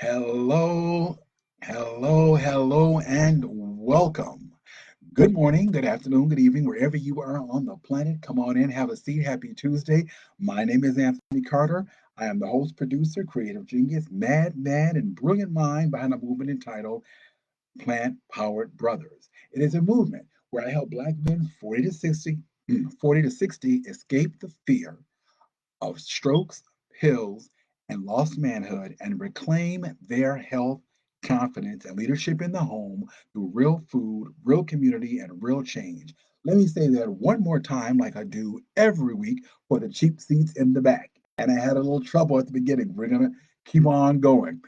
Hello, hello, and welcome. Good morning, good afternoon, good evening, wherever you are on the planet. Come on in, have a seat. Happy Tuesday. My name is Anthony Carter. I am the host, producer, creative genius, mad, and brilliant mind behind a movement entitled Plant Powered Brothers. It is a movement where I help Black men 40 to 60, 40 to 60 escape the fear of strokes, pills, and lost manhood and reclaim their health, confidence, and leadership in the home through real food, real community, and real change. Let me say that one more time, like I do every week for the cheap seats in the back. And I had a little trouble at the beginning. We're going to keep on going.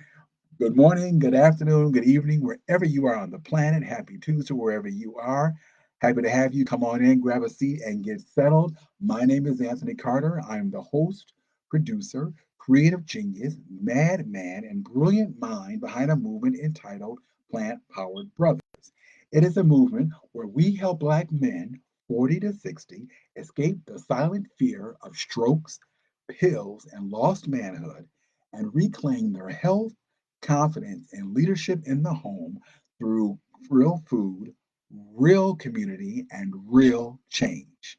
Good morning, good afternoon, good evening, wherever you are on the planet. Happy Tuesday, wherever you are. Happy to have you come on in, grab a seat, and get settled. My name is Anthony Carter. I'm the host, producer, creative genius, madman, and brilliant mind behind a movement entitled Plant Powered Brothers. It is a movement where we help Black men 40 to 60 escape the silent fear of strokes, pills, and lost manhood and reclaim their health, confidence, and leadership in the home through real food, real community, and real change.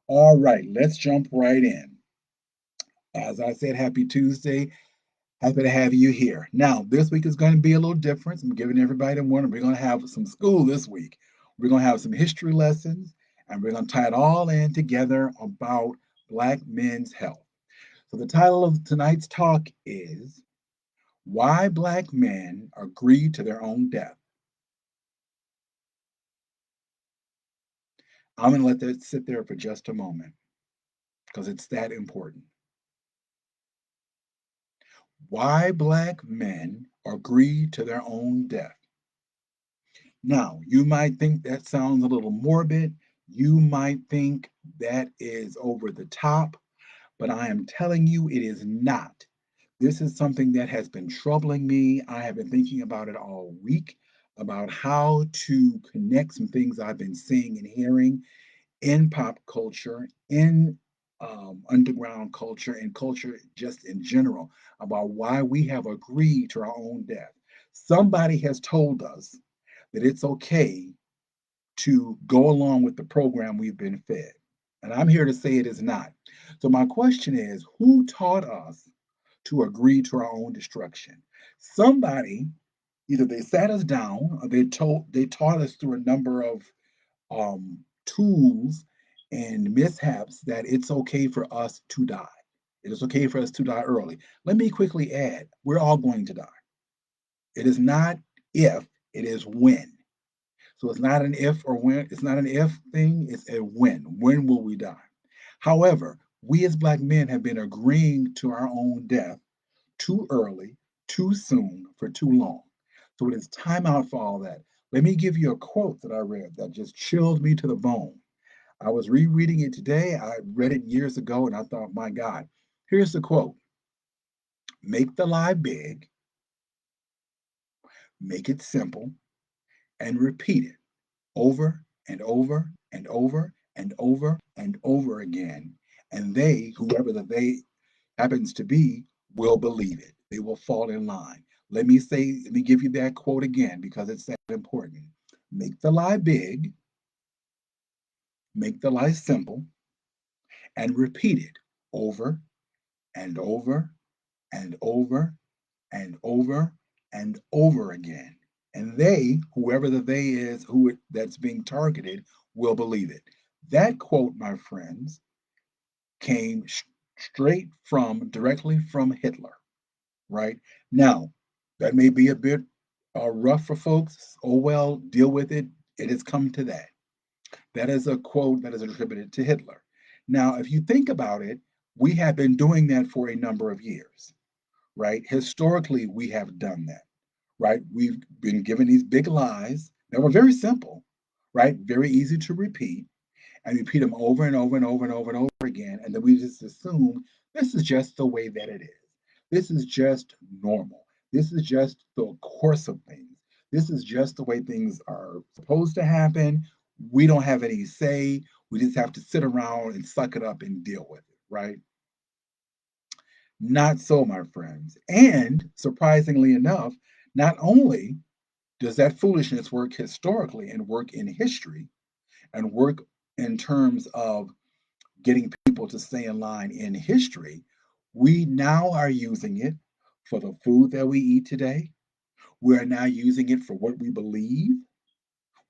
All right, let's jump right in. As I said, happy Tuesday. Happy to have you here. Now, this week is going to be a little different. I'm giving everybody one. We're going to have some school this week. We're going to have some history lessons, and we're going to tie it all in together about Black men's health. So, the title of tonight's talk is Why Black Men Agree to Their Own Death. I'm going to let that sit there for just a moment because it's that important. Why Black men agree to their own death. Now, you might think that sounds a little morbid. You might think that is over the top, but I am telling you it is not. This is something that has been troubling me. I have been thinking about it all week, about how to connect some things I've been seeing and hearing in pop culture, in underground culture, and culture just in general about why we have agreed to our own death. Somebody has told us that it's okay to go along with the program we've been fed. And I'm here to say it is not. So, my question is who taught us to agree to our own destruction? Somebody, either they sat us down or they taught us through a number of tools and mishaps that it's okay for us to die. It is okay for us to die early. Let me quickly add we're all going to die. It is not if, it is when. So it's not an if or when, it's not an if thing, it's a when. When will we die? However, we as Black men have been agreeing to our own death too early, too soon, for too long. So it is time out for all that. Let me give you a quote that I read that just chilled me to the bone. I was rereading it today. I read it years ago and I thought, my God, here's the quote: Make the lie big, make it simple, and repeat it over and over and over and over and over again. And they, whoever the they happens to be, will believe it. They will fall in line. Let me give you that quote again because it's that important. Make the lie big, make the lie simple, and repeat it over and over and over and over and over again. And they, whoever the they is, that's being targeted, will believe it. That quote, my friends, came straight from directly from Hitler, right? Now, that may be a bit rough for folks. Oh well, deal with it. It has come to that. That is a quote that is attributed to Hitler. Now, if you think about it, we have been doing that for a number of years, right? Historically, we have done that, right? We've been given these big lies that were very simple, right? Very easy to repeat, and repeat them over and over and over and over and over again. And then we just assume this is just the way that it is. This is just normal. This is just the course of things. This is just the way things are supposed to happen. We don't have any say. We just have to sit around and suck it up and deal with it, right? Not so, my friends. And surprisingly enough, not only does that foolishness work historically and work in history and work in terms of getting people to stay in line in history, we now are using it for the food that we eat today. We're now using it for what we believe.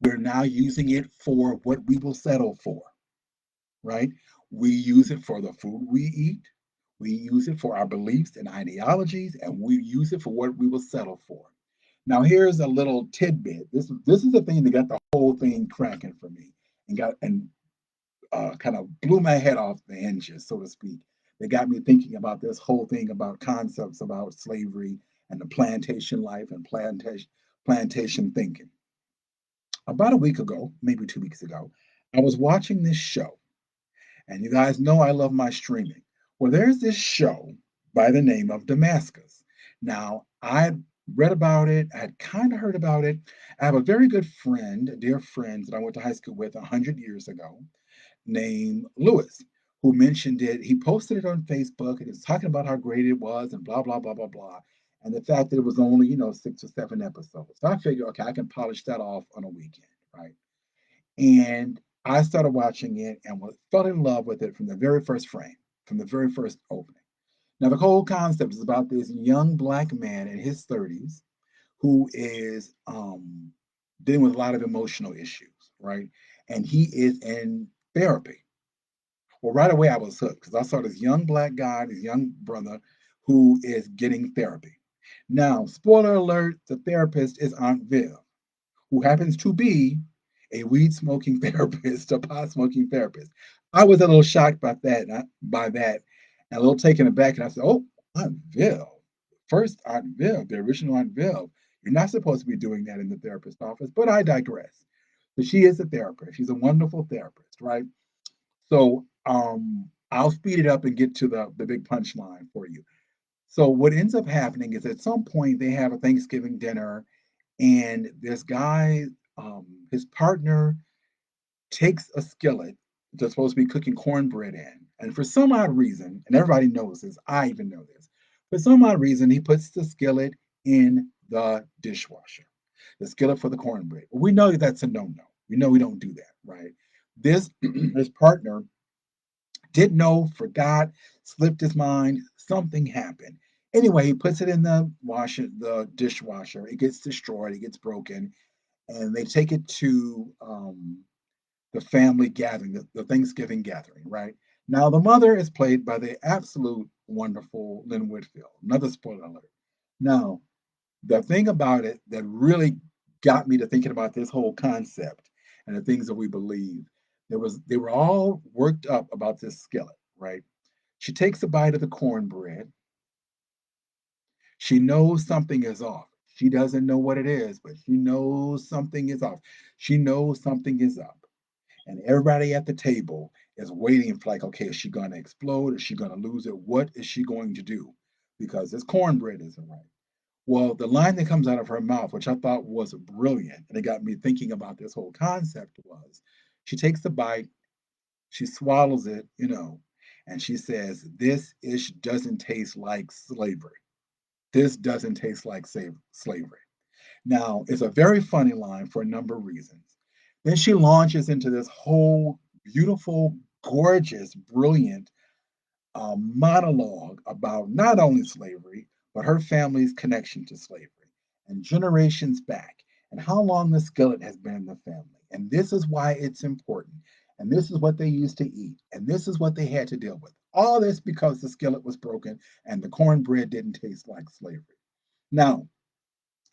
We're now using it for what we will settle for, right? We use it for the food we eat. We use it for our beliefs and ideologies, and we use it for what we will settle for. Now, here's a little tidbit. This is the thing that got the whole thing cracking for me, and kind of blew my head off the hinges, so to speak. They got me thinking about this whole thing about concepts about slavery and the plantation life and plantation thinking. About a week ago, maybe 2 weeks ago, I was watching this show, and you guys know I love my streaming. Well, there's this show by the name of Damascus. Now, I read about it, I had kind of heard about it. I have a very good friend, a dear friend that I went to high school with 100 years ago, named Lewis, who mentioned it. He posted it on Facebook and he was talking about how great it was and blah, blah, blah, blah, blah. And the fact that it was only, 6 or 7 episodes. So I figured, okay, I can polish that off on a weekend, right? And I started watching it and fell in love with it from the very first frame, from the very first opening. Now, the whole concept is about this young black man in his 30s who is dealing with a lot of emotional issues, right? And he is in therapy. Well, right away I was hooked because I saw this young black guy, this young brother who is getting therapy. Now, spoiler alert, the therapist is Aunt Viv, who happens to be a weed smoking therapist, a pot smoking therapist. I was a little shocked by that, and a little taken aback. And I said, "Oh, Aunt Viv, first Aunt Viv, the original Aunt Viv. You're not supposed to be doing that in the therapist office." But I digress. So she is a therapist. She's a wonderful therapist, right? So I'll speed it up and get to the big punchline for you. So what ends up happening is at some point they have a Thanksgiving dinner, and this guy, his partner takes a skillet that's supposed to be cooking cornbread in. And for some odd reason, and everybody knows this, I even know this, for some odd reason, he puts the skillet in the dishwasher, the skillet for the cornbread. Well, we know that's a no no. We know we don't do that, right? This, his partner didn't know, forgot, slipped his mind, something happened. Anyway, he puts it in the dishwasher. It gets destroyed, it gets broken, and they take it to the family gathering, the Thanksgiving gathering, right? Now, the mother is played by the absolute wonderful Lynn Whitfield. Another spoiler alert. Now, the thing about it that really got me to thinking about this whole concept and the things that we believe, they were all worked up about this skillet, right? She takes a bite of the cornbread. She knows something is off. She doesn't know what it is, but she knows something is off. She knows something is up. And everybody at the table is waiting for like, okay, is she going to explode? Is she going to lose it? What is she going to do? Because this cornbread isn't right. Well, the line that comes out of her mouth, which I thought was brilliant, and it got me thinking about this whole concept, was she takes the bite, she swallows it, and she says, "This ish doesn't taste like slavery. This doesn't taste like slavery." Now, it's a very funny line for a number of reasons. Then she launches into this whole beautiful, gorgeous, brilliant monologue about not only slavery, but her family's connection to slavery and generations back, and how long the skillet has been in the family. And this is why it's important. And this is what they used to eat. And this is what they had to deal with. All this because the skillet was broken and the cornbread didn't taste like slavery. Now,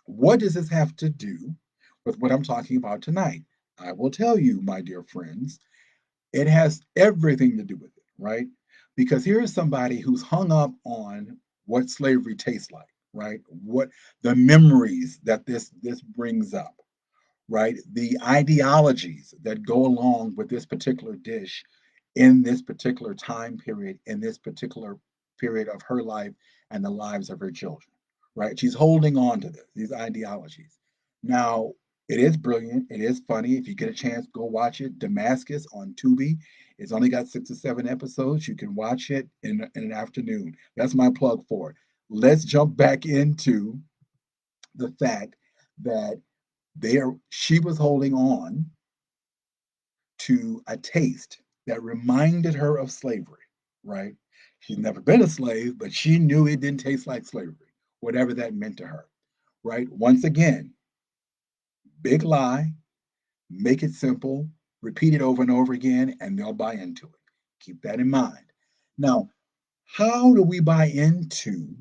what does this have to do with what I'm talking about tonight? I will tell you, my dear friends, it has everything to do with it, right? Because here is somebody who's hung up on what slavery tastes like, right? What the memories that this brings up, right? The ideologies that go along with this particular dish in this particular time period, in this particular period of her life and the lives of her children, right? She's holding on to these ideologies. Now, it is brilliant. It is funny. If you get a chance, go watch it. Damascus on Tubi. It's only got 6 or 7 episodes. You can watch it in an afternoon. That's my plug for it. Let's jump back into the fact that she was holding on to a taste that reminded her of slavery, right? She's never been a slave, but she knew it didn't taste like slavery, whatever that meant to her, right? Once again, big lie, make it simple, repeat it over and over again, and they'll buy into it. Keep that in mind. Now, how do we buy into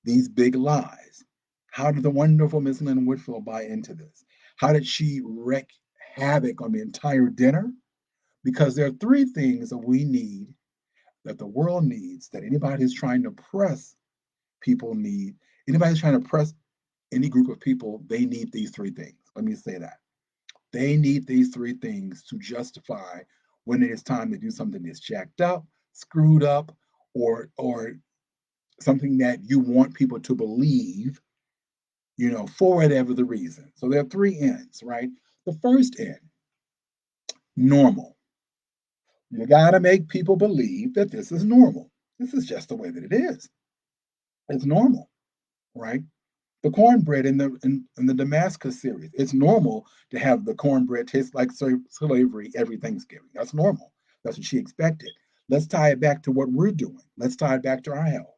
these big lies? How did the wonderful Miss Lynn Whitfield buy into this? How did she wreak havoc on the entire dinner? Because there are three things that we need, that the world needs, that anybody who's trying to press people need. Anybody who's trying to press any group of people, they need these three things. Let me say that. They need these three things to justify when it is time to do something that's jacked up, screwed up, or something that you want people to believe, for whatever the reason. So there are three N's, right? The first N, normal. You got to make people believe that this is normal. This is just the way that it is. It's normal, right? The cornbread in the Damascus series. It's normal to have the cornbread taste like slavery every Thanksgiving. That's normal. That's what she expected. Let's tie it back to what we're doing. Let's tie it back to our health.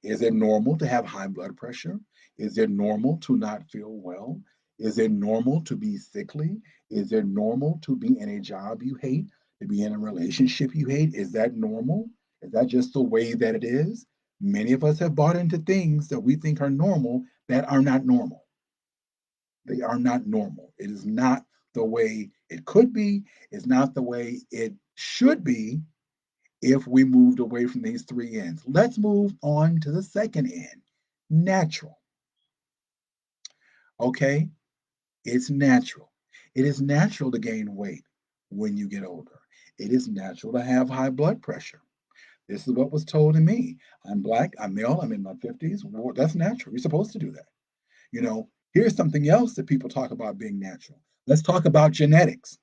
Is it normal to have high blood pressure? Is it normal to not feel well? Is it normal to be sickly? Is it normal to be in a job you hate, to be in a relationship you hate? Is that normal? Is that just the way that it is? Many of us have bought into things that we think are normal that are not normal. They are not normal. It is not the way it could be. It's not the way it should be if we moved away from these three N's. Let's move on to the second N, natural. Okay? It's natural. It is natural to gain weight when you get older. It is natural to have high blood pressure. This is what was told to me. I'm black, I'm male, I'm in my 50s. Well, that's natural. You're supposed to do that. Here's something else that people talk about being natural. Let's talk about genetics,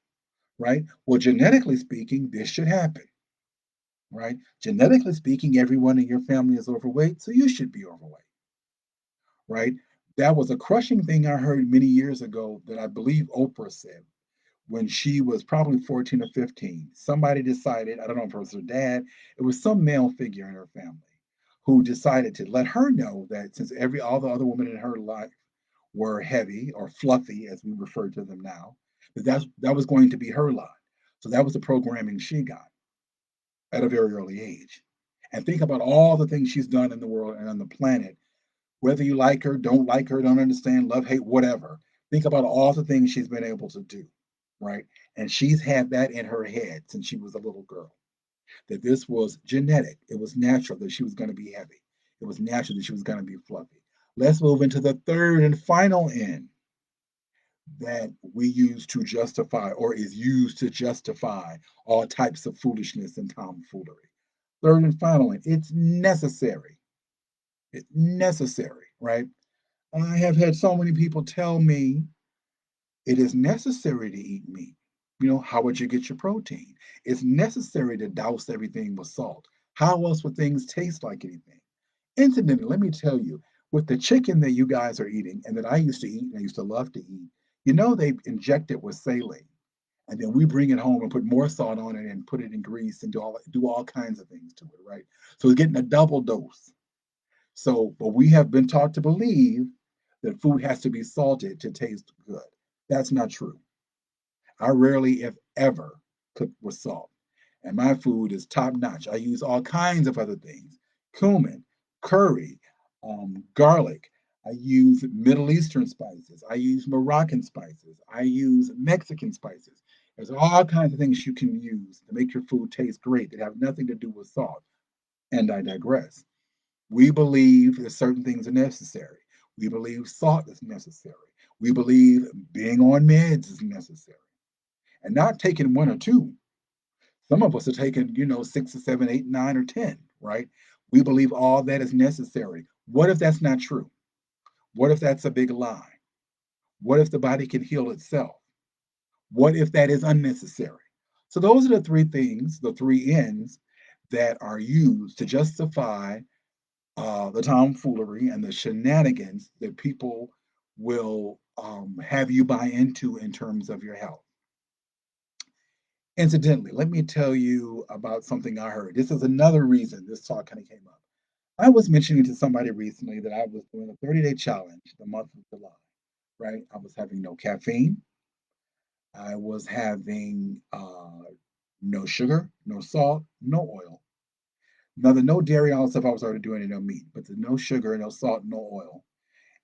right? Well, genetically speaking, this should happen, right? Genetically speaking, everyone in your family is overweight, so you should be overweight, right? That was a crushing thing I heard many years ago that I believe Oprah said when she was probably 14 or 15. Somebody decided, I don't know if it was her dad, it was some male figure in her family who decided to let her know that since all the other women in her life were heavy or fluffy, as we refer to them now, that was going to be her lot. So that was the programming she got at a very early age. And think about all the things she's done in the world and on the planet, whether you like her, don't like her, don't understand, love, hate, whatever. Think about all the things she's been able to do, right? And she's had that in her head since she was a little girl, that this was genetic. It was natural that she was going to be heavy. It was natural that she was going to be fluffy. Let's move into the third and final N that we use to justify or is used to justify all types of foolishness and tomfoolery. Third and final N, it's necessary. It's necessary, right? I have had so many people tell me it is necessary to eat meat. How would you get your protein? It's necessary to douse everything with salt. How else would things taste like anything? Incidentally, let me tell you, with the chicken that you guys are eating and that I used to eat and I used to love to eat, they inject it with saline. And then we bring it home and put more salt on it and put it in grease and do all kinds of things to it, right? So it's getting a double dose. So, but we have been taught to believe that food has to be salted to taste good. That's not true. I rarely, if ever, cook with salt. And my food is top notch. I use all kinds of other things: cumin, curry, garlic. I use Middle Eastern spices. I use Moroccan spices. I use Mexican spices. There's all kinds of things you can use to make your food taste great that have nothing to do with salt. And I digress. We believe that certain things are necessary. We believe salt is necessary. We believe being on meds is necessary. And not taking one or two. Some of us are taking, 6 or 7, 8, 9 or 10, right? We believe all that is necessary. What if that's not true? What if that's a big lie? What if the body can heal itself? What if that is unnecessary? So those are the three things, the three ends that are used to justify the tomfoolery and the shenanigans that people will have you buy into in terms of your health. Incidentally, let me tell you about something I heard. This is another reason this talk kind of came up. I was mentioning to somebody recently that I was doing a 30-day challenge the month of July, right? I was having no caffeine. I was having no sugar, no salt, no oil. No dairy, all the stuff I was already doing, and no meat, but the no sugar, no salt, no oil,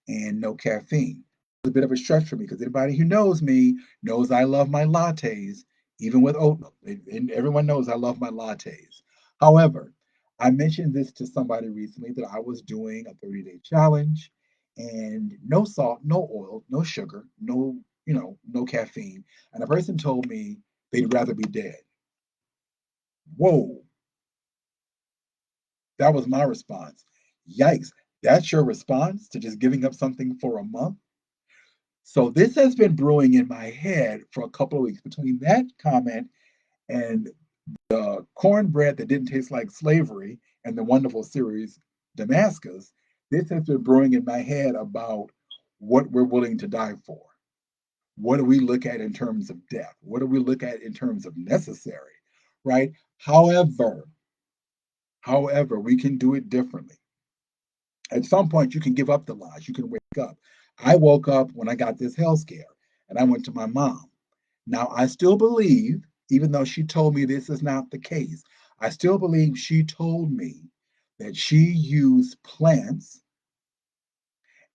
and no caffeine. It was a bit of a stretch for me because anybody who knows me knows I love my lattes, even with oat milk. And everyone knows I love my lattes. However, I mentioned this to somebody recently that I was doing a 30-day challenge and no salt, no oil, no sugar, no caffeine. And the person told me they'd rather be dead. Whoa, that was my response. Yikes, that's your response to just giving up something for a month? So this has been brewing in my head for a couple of weeks between that comment and the cornbread that didn't taste like slavery and the wonderful series Damascus. This has been brewing in my head about what we're willing to die for. What do we look at in terms of death? What do we look at in terms of necessary? Right? However, however, we can do it differently. At some point, you can give up the lies. You can wake up. I woke up when I got this health scare and I went to my mom. Now, I still believe, even though she told me this is not the case, I still believe she told me that she used plants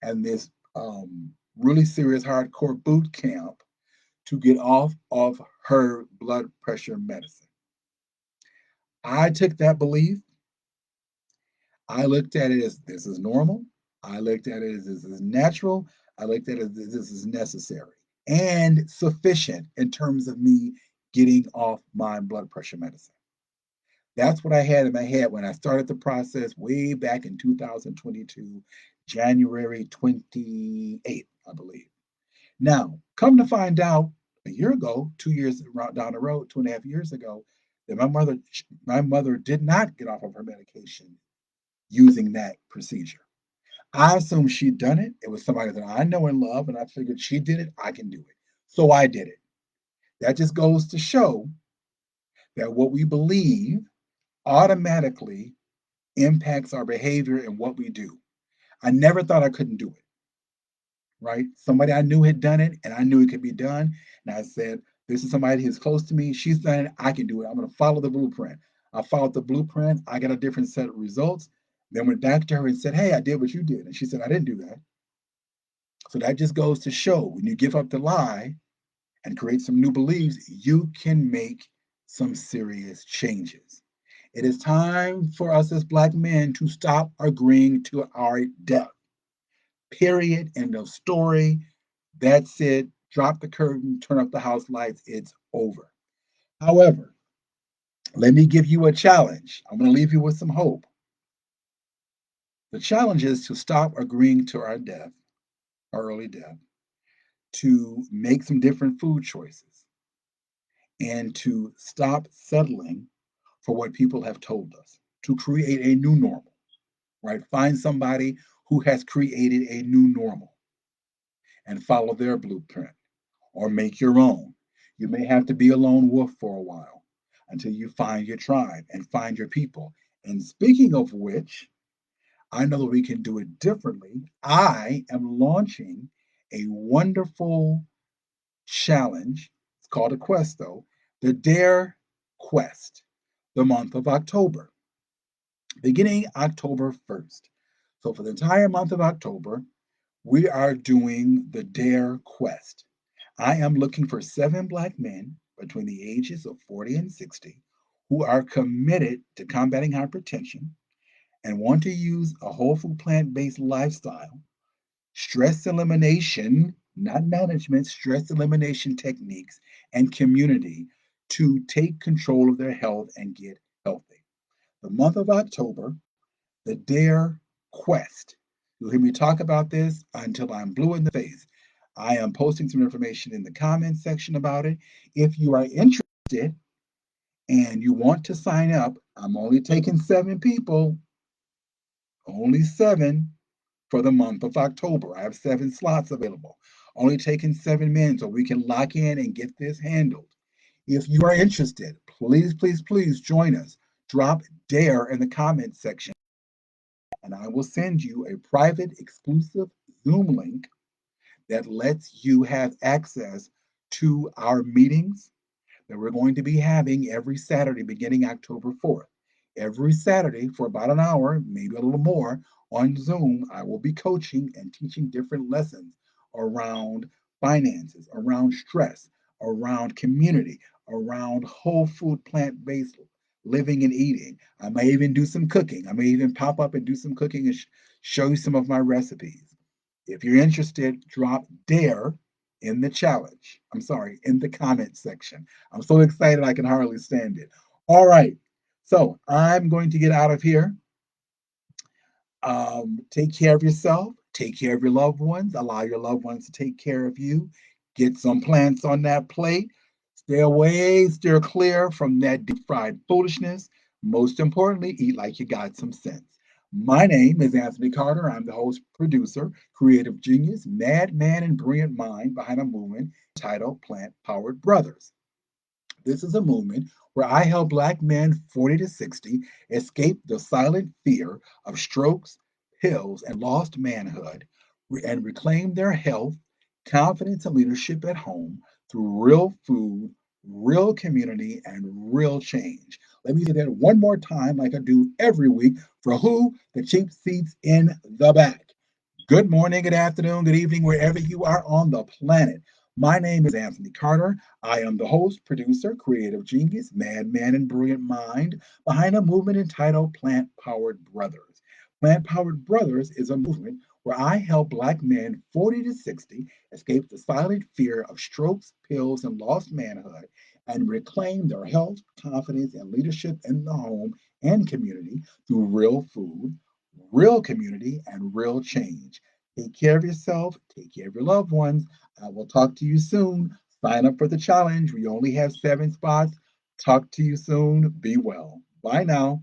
and this really serious hardcore boot camp to get off of her blood pressure medicine. I took that belief. I looked at it as this is normal. I looked at it as this is natural. I looked at it as this is necessary and sufficient in terms of me getting off my blood pressure medicine. That's what I had in my head when I started the process way back in 2022, January 28th, I believe. Now, come to find out a year ago, 2 years down the road, 2.5 years ago, that my mother did not get off of her medication using that procedure. I assumed she'd done it. It was somebody that I know and love, and I figured she did it, I can do it. So I did it. That just goes to show that what we believe automatically impacts our behavior and what we do. I never thought I couldn't do it, right? Somebody I knew had done it and I knew it could be done. And I said, this is somebody who's close to me. She's done it. I can do it. I'm going to follow the blueprint. I followed the blueprint. I got a different set of results. Then went back to her and said, hey, I did what you did. And she said, I didn't do that. So that just goes to show when you give up the lie and create some new beliefs, you can make some serious changes. It is time for us as Black men to stop agreeing to our death. Period. End of story. That's it. Drop the curtain, turn off the house lights. It's over. However, let me give you a challenge. I'm going to leave you with some hope. The challenge is to stop agreeing to our death, our early death, to make some different food choices, and to stop settling for what people have told us, to create a new normal, right? Find somebody who has created a new normal and follow their blueprint or make your own. You may have to be a lone wolf for a while until you find your tribe and find your people. And speaking of which, I know that we can do it differently. I am launching a wonderful challenge. It's called a quest, though, the Dare Quest, the month of October, beginning October 1st. So, for the entire month of October, we are doing the Dare Quest. I am looking for 7 Black men between the ages of 40 and 60 who are committed to combating hypertension and want to use a whole food plant based lifestyle, stress elimination, not management, stress elimination techniques, and community to take control of their health and get healthy. The month of October, the Dare Quest. You'll hear me talk about this until I'm blue in the face. I am posting some information in the comments section about it. If you are interested, and you want to sign up, I'm only taking 7 people, only 7 for the month of October. I have 7 slots available. Only taking 7 men so we can lock in and get this handled. If you are interested, please, please, please join us. Drop DARE in the comments section, and I will send you a private, exclusive Zoom link that lets you have access to our meetings that we're going to be having every Saturday beginning October 4th. Every Saturday for about an hour, maybe a little more, on Zoom, I will be coaching and teaching different lessons around finances, around stress, around community, around whole food, plant based living and eating. I may even do some cooking. I may even pop up and do some cooking and show you some of my recipes. If you're interested, drop DARE in the challenge. I'm sorry, in the comment section. I'm so excited I can hardly stand it. All right. So I'm going to get out of here. Take care of yourself. Take care of your loved ones. Allow your loved ones to take care of you. Get some plants on that plate. Stay away, steer clear from that deep fried foolishness. Most importantly, eat like you got some sense. My name is Anthony Carter. I'm the host, producer, creative genius, madman, and brilliant mind behind a movement titled Plant Powered Brothers. This is a movement where I help Black men 40 to 60 escape the silent fear of strokes, pills, and lost manhood and reclaim their health, confidence, and leadership at home through real food, real community, and real change. Let me say that one more time, like I do every week, for who? The cheap seats in the back. Good morning, good afternoon, good evening, wherever you are on the planet. My name is Anthony Carter. I am the host, producer, creative genius, madman, and brilliant mind behind a movement entitled Plant Powered Brothers. Plant Powered Brothers is a movement where I help Black men 40 to 60 escape the silent fear of strokes, pills, and lost manhood and reclaim their health, confidence, and leadership in the home and community through real food, real community, and real change. Take care of yourself, take care of your loved ones. I will talk to you soon. Sign up for the challenge. We only have 7 spots. Talk to you soon. Be well. Bye now.